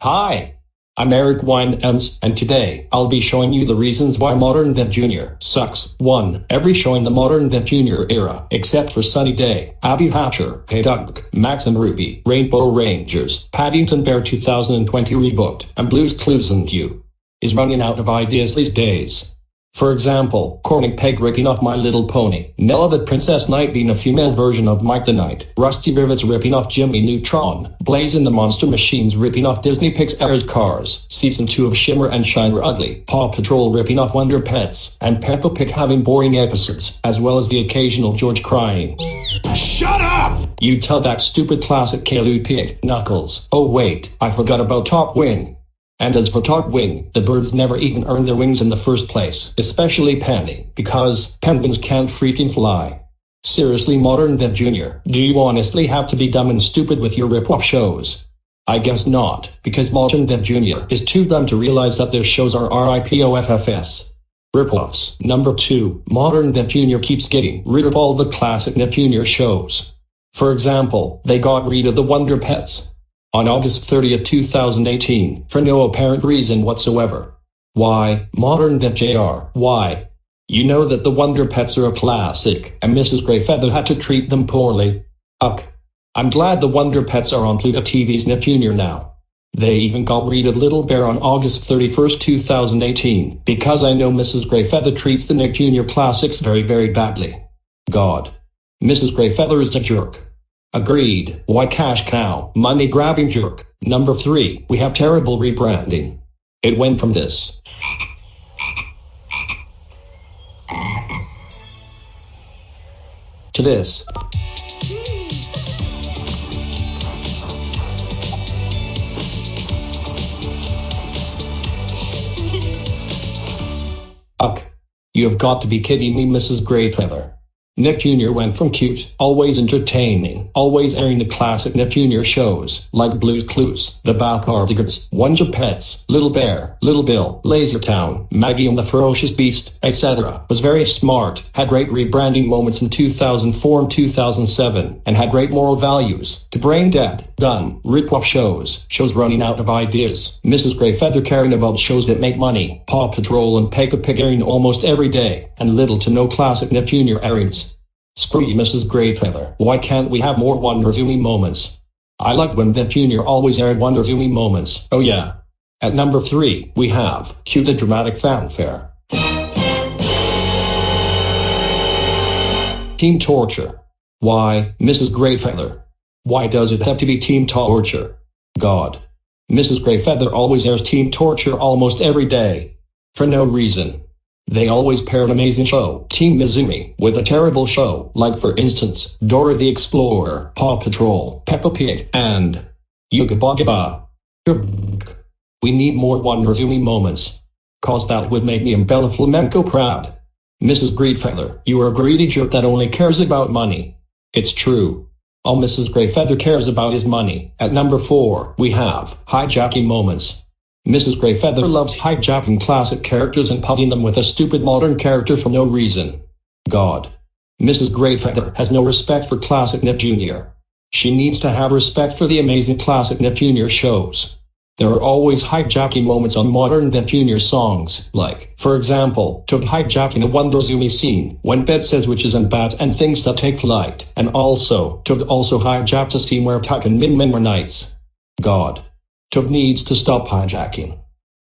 Hi, I'm Eric Winems, and today I'll be showing you the reasons why Modern Day Jr. sucks. 1. Every show in the Modern Day Jr. era, except for Sunny Day, Abby Hatcher, Hey Doug, Max and Ruby, Rainbow Rangers, Paddington Bear 2020 rebooked, and Blue's Clues and You, is running out of ideas these days. For example, Corny Peg ripping off My Little Pony, Nella the Princess Knight being a female version of Mike the Knight, Rusty Rivets ripping off Jimmy Neutron, Blaze and the Monster Machines ripping off Disney Pixar's Cars, Season 2 of Shimmer and Shine Were Ugly, Paw Patrol ripping off Wonder Pets, and Peppa Pig having boring episodes, as well as the occasional George crying. Shut up! You tell that stupid classic Caillou Pig, Knuckles. Oh wait, I forgot about Top Wing. And as for Top Wing, the birds never even earned their wings in the first place, especially Penny, because penguins can't freaking fly. Seriously, Modern Day Jr., do you honestly have to be dumb and stupid with your rip-off shows? I guess not, because Modern Day Jr. is too dumb to realize that their shows are RIPOFFS. Rip-offs. Number 2, Modern Day Jr. keeps getting rid of all the classic Day Jr. shows. For example, they got rid of the Wonder Pets on August 30th, 2018, for no apparent reason whatsoever. Why, Modern Day Jr., why? You know that the Wonder Pets are a classic, and Mrs. Greyfeather had to treat them poorly. Ugh. I'm glad the Wonder Pets are on Pluto TV's Nick Jr. now. They even got rid of Little Bear on August 31st, 2018, because I know Mrs. Greyfeather treats the Nick Jr. classics very, very badly. God. Mrs. Greyfeather is a jerk. Agreed. Why cash cow, money grabbing jerk. Number 3, we have terrible rebranding. It went from this to this. Ugh. You have got to be kidding me, Mrs. Greyfeather. Nick Jr. went from cute, always entertaining, always airing the classic Nick Jr. shows, like Blue's Clues, The Augggggggs, Wonder Pets, Little Bear, Little Bill, Laser Town, Maggie and the Ferocious Beast, etc. Was very smart, had great rebranding moments in 2004 and 2007, and had great moral values. To brain dead, dumb, rip-off shows running out of ideas. Mrs. Greyfeather caring about shows that make money, Paw Patrol and Peppa Pig airing almost every day, and little to no classic Nick Jr. airings. Screw you, Mrs. Greyfeather. Why can't we have more Wonder Zoomy moments? I like when Nick Jr. always aired Wonder Zoomy moments. Oh yeah. At number 3, we have Cue the Dramatic Fanfare. Team Torture. Why, Mrs. Greyfeather? Why does it have to be Team Torture? God. Mrs. Greyfeather always airs Team Torture almost every day. For no reason. They always pair an amazing show, Team Mizumi, with a terrible show, like for instance, Dora the Explorer, Paw Patrol, Peppa Pig, and Auggggggg. We need more Wonder Zoomy moments. Cause that would make me and Bella Flamenco proud. Mrs. Greyfeather, you are a greedy jerk that only cares about money. It's true. All Mrs. Greyfeather cares about is money. At number 4, we have hijacking moments. Mrs. Greyfeather loves hijacking classic characters and putting them with a stupid modern character for no reason. God. Mrs. Greyfeather has no respect for classic Nick Jr. She needs to have respect for the amazing classic Nick Jr. shows. There are always hijacking moments on Modern Day Jr. songs, like, for example, took hijacking a Wonder Zoomy scene, when Bed says witches and bats and things that take flight, and also hijacked a scene where Tuck and Min Min were knights. God. Tug needs to stop hijacking.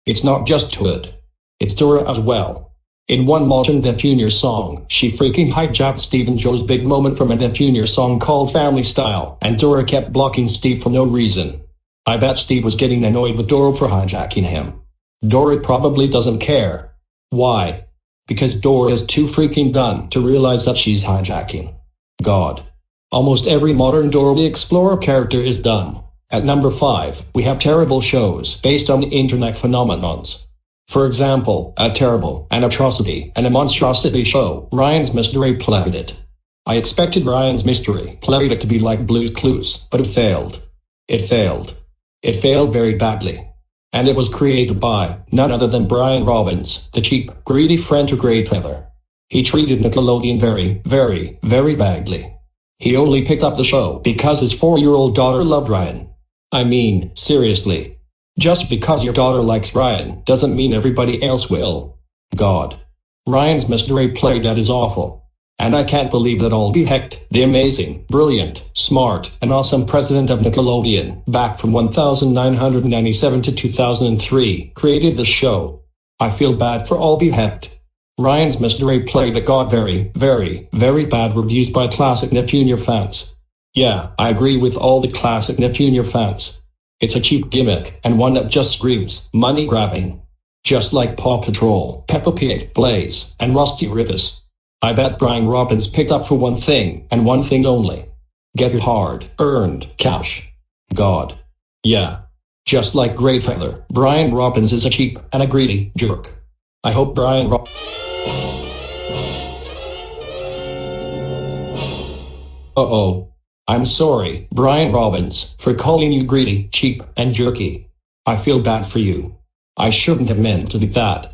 It's not just Toad. It's Dora as well. In one Modern Day Jr. song, she freaking hijacked Steve and Joe's big moment from a Day Jr. song called Family Style, and Dora kept blocking Steve for no reason. I bet Steve was getting annoyed with Dora for hijacking him. Dora probably doesn't care. Why? Because Dora is too freaking dumb to realize that she's hijacking. God. Almost every modern Dora the Explorer character is dumb. At number 5, we have terrible shows based on internet phenomenons. For example, a terrible, an atrocity, and a monstrosity show, Ryan's Mystery Playdate. I expected Ryan's Mystery Playdate to be like Blue's Clues, but it failed. It failed. It failed very badly. And it was created by none other than Brian Robbins, the cheap, greedy friend to Greyfeather. He treated Nickelodeon very, very, very badly. He only picked up the show because his 4-year-old daughter loved Ryan. I mean, seriously. Just because your daughter likes Ryan doesn't mean everybody else will. God. Ryan's Mr. A Playdate is awful. And I can't believe that Auggggggh Hecht, the amazing, brilliant, smart, and awesome president of Nickelodeon, back from 1997 to 2003, created this show. I feel bad for Auggggggh Hecht. Ryan's Mr. A Playdate got very, very, very bad reviews by classic Nick Jr. fans. Yeah, I agree with all the classic Nick Jr. fans. It's a cheap gimmick, and one that just screams money grabbing. Just like Paw Patrol, Peppa Pig, Blaze, and Rusty Rivers. I bet Brian Robbins picked up for one thing, and one thing only. Get your hard-earned cash. God. Yeah. Just like Greyfeather, Brian Robbins is a cheap and a greedy jerk. I hope Brian Uh-oh. I'm sorry, Brian Robbins, for calling you greedy, cheap, and jerky. I feel bad for you. I shouldn't have meant to do that.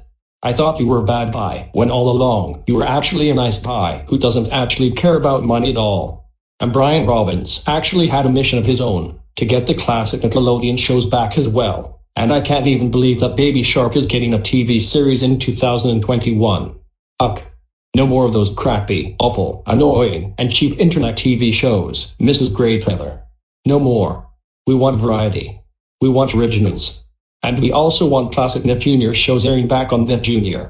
I thought you were a bad guy, when all along, you were actually a nice guy who doesn't actually care about money at all. And Brian Robbins actually had a mission of his own, to get the classic Nickelodeon shows back as well. And I can't even believe that Baby Shark is getting a TV series in 2021. Ugh. No more of those crappy, awful, annoying, and cheap internet TV shows, Mrs. Greyfeather. No more. We want variety. We want originals. And we also want classic Nick Jr. shows airing back on Nick Jr.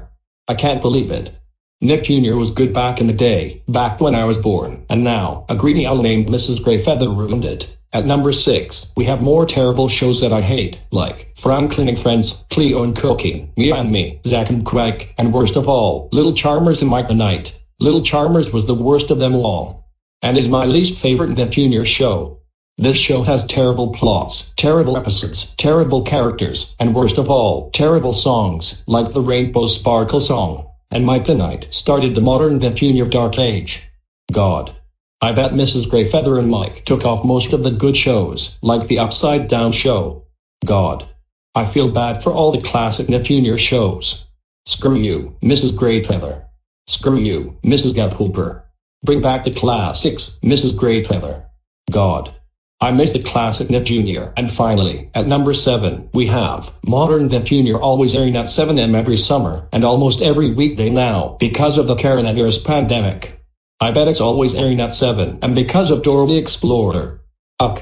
I can't believe it. Nick Jr. was good back in the day, back when I was born, and now, a greedy owl named Mrs. Greyfeather ruined it. At number 6, we have more terrible shows that I hate, like Franklin and Friends, Cleo and Cooking, Me and Me, Zack and Craig, and worst of all, Little Charmers and Mike the Knight. Little Charmers was the worst of them all. And is my least favorite Nick Jr. show. This show has terrible plots, terrible episodes, terrible characters, and worst of all, terrible songs, like the Rainbow Sparkle song. And Mike the Knight started the modern Nick Jr. dark age. God. I bet Mrs. Greyfeather and Mike took off most of the good shows, like the Upside Down show. God. I feel bad for all the classic Nick Jr. shows. Screw you, Mrs. Greyfeather. Screw you, Mrs. Gethooper. Bring back the classics, Mrs. Greyfeather. God. I miss the classic Nick Jr. And finally, at number 7, we have modern Nick Jr. always airing at 7 m every summer, and almost every weekday now, because of the coronavirus pandemic. I bet it's always airing at 7, and because of Dora the Explorer. Ugh.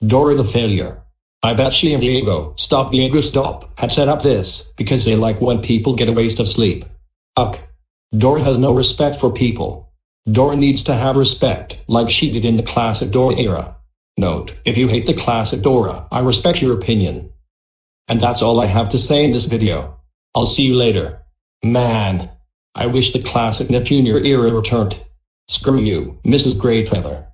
Dora the Failure. I bet she and Diego, Stop had set up this, because they like when people get a waste of sleep. Ugh. Dora has no respect for people. Dora needs to have respect, like she did in the classic Dora era. Note, if you hate the classic Dora, I respect your opinion. And that's all I have to say in this video. I'll see you later. Man. I wish the classic Nick Jr. era returned. Screw you, Mrs. Greyfeather.